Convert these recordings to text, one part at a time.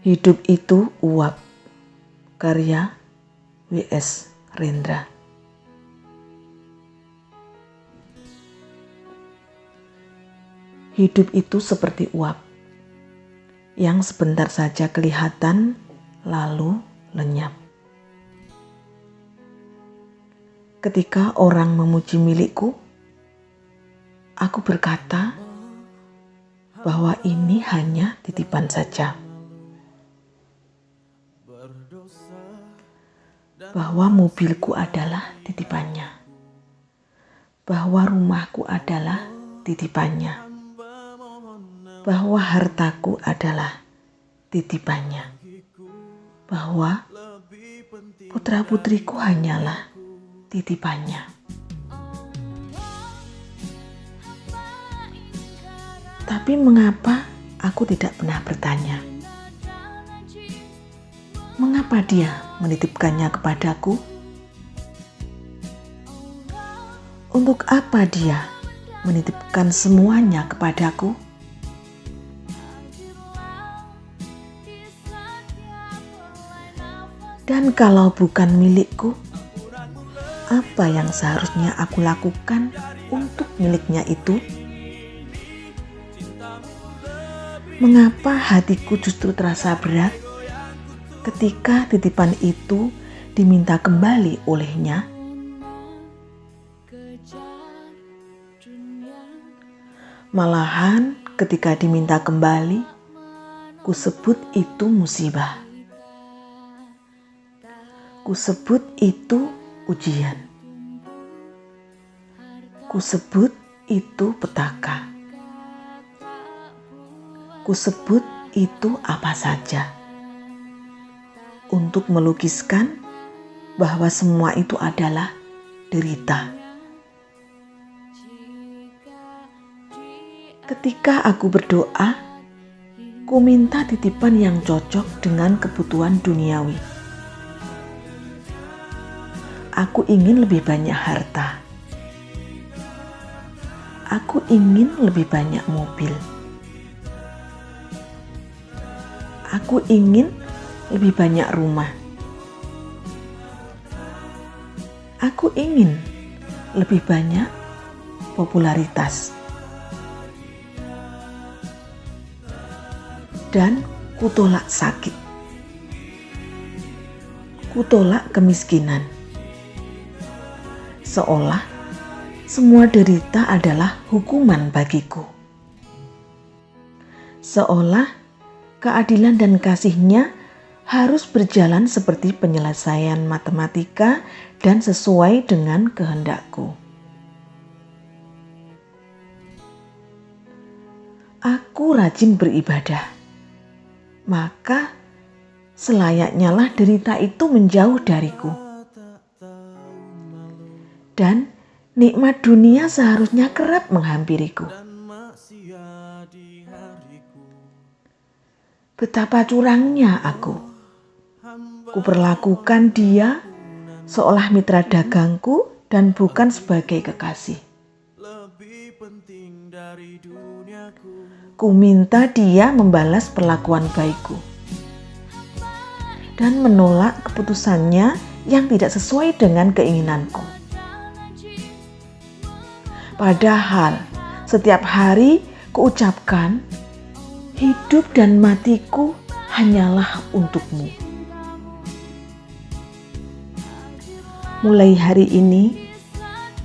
Hidup itu uap. Karya W.S. Rendra. Hidup itu seperti uap yang sebentar saja kelihatan lalu lenyap. Ketika orang memuji milikku, aku berkata bahwa ini hanya titipan saja. Bahwa mobilku adalah titipannya. Bahwa rumahku adalah titipannya. Bahwa hartaku adalah titipannya. Bahwa putra-putriku hanyalah titipannya. Tapi mengapa aku tidak pernah bertanya? Mengapa dia menitipkannya kepadaku? Untuk apa dia menitipkan semuanya kepadaku? Dan kalau bukan milikku, apa yang seharusnya aku lakukan untuk miliknya itu? Mengapa hatiku justru terasa berat ketika titipan itu diminta kembali olehnya? Malahan ketika diminta kembali, ku sebut itu musibah. Ku sebut itu ujian. Ku sebut itu petaka. Ku sebut itu apa saja untuk melukiskan bahwa semua itu adalah derita. Ketika aku berdoa, ku minta titipan yang cocok dengan kebutuhan duniawi. Aku ingin lebih banyak harta. Aku ingin lebih banyak mobil. Aku ingin lebih banyak rumah. Aku ingin lebih banyak popularitas. Dan kutolak sakit. Kutolak kemiskinan. Seolah semua derita adalah hukuman bagiku. Seolah keadilan dan kasih-Nya harus berjalan seperti penyelesaian matematika dan sesuai dengan kehendakku. Aku rajin beribadah, maka selayaknya lah derita itu menjauh dariku. Dan nikmat dunia seharusnya kerap menghampiriku. Betapa curangnya aku. Kuperlakukan dia seolah mitra dagangku dan bukan sebagai kekasih. Ku minta dia membalas perlakuan baikku dan menolak keputusannya yang tidak sesuai dengan keinginanku. Padahal setiap hari kuucapkan, hidup dan matiku hanyalah untukmu. Mulai hari ini,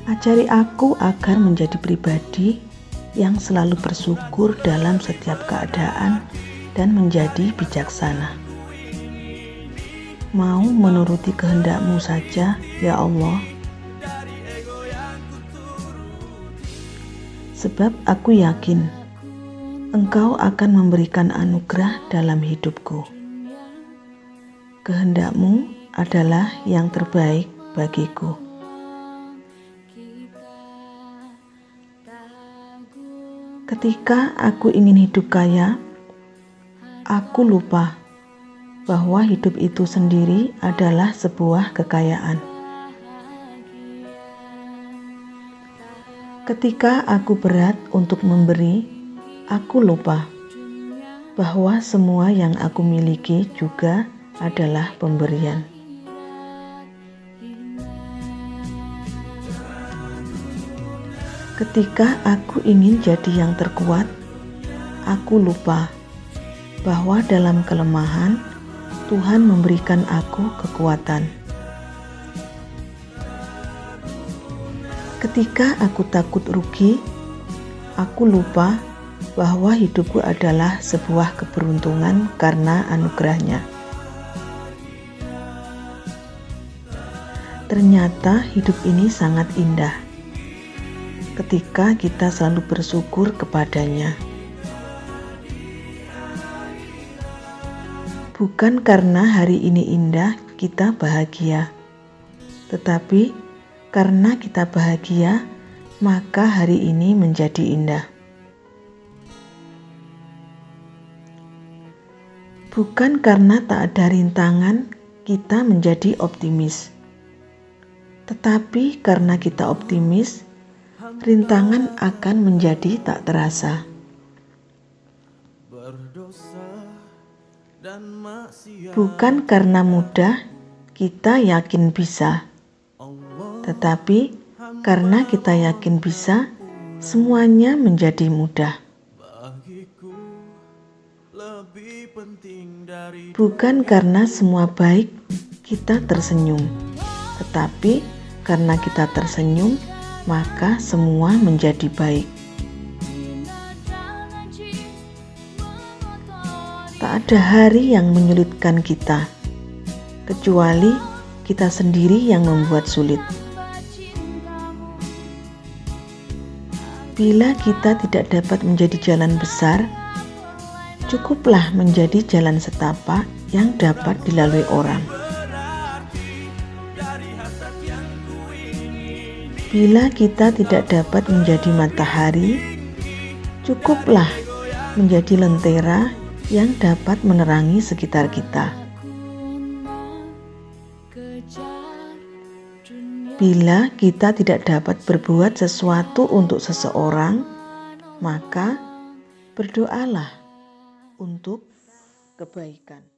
ajari aku agar menjadi pribadi yang selalu bersyukur dalam setiap keadaan dan menjadi bijaksana. Mau menuruti kehendak-Mu saja, ya Allah. Sebab aku yakin Engkau akan memberikan anugerah dalam hidupku. Kehendak-Mu adalah yang terbaik bagiku. Ketika aku ingin hidup kaya, aku lupa bahwa hidup itu sendiri adalah sebuah kekayaan. Ketika aku berat untuk memberi, aku lupa bahwa semua yang aku miliki juga adalah pemberian. Ketika aku ingin jadi yang terkuat, aku lupa bahwa dalam kelemahan Tuhan memberikan aku kekuatan. Ketika aku takut rugi, aku lupa bahwa hidupku adalah sebuah keberuntungan karena anugerahnya. Ternyata hidup ini sangat indah ketika kita selalu bersyukur kepadanya. Bukan karena hari ini indah kita bahagia, tetapi karena kita bahagia, maka hari ini menjadi indah. Bukan karena tak ada rintangan kita menjadi optimis, tetapi karena kita optimis, rintangan akan menjadi tak terasa. Bukan karena mudah kita yakin bisa, tetapi karena kita yakin bisa, semuanya menjadi mudah. Bukan karena semua baik kita tersenyum, tetapi karena kita tersenyum, maka semua menjadi baik. Tak ada hari yang menyulitkan kita, kecuali kita sendiri yang membuat sulit. Bila kita tidak dapat menjadi jalan besar, cukuplah menjadi jalan setapak yang dapat dilalui orang. Bila kita tidak dapat menjadi matahari, cukuplah menjadi lentera yang dapat menerangi sekitar kita. Bila kita tidak dapat berbuat sesuatu untuk seseorang, maka berdoalah untuk kebaikan.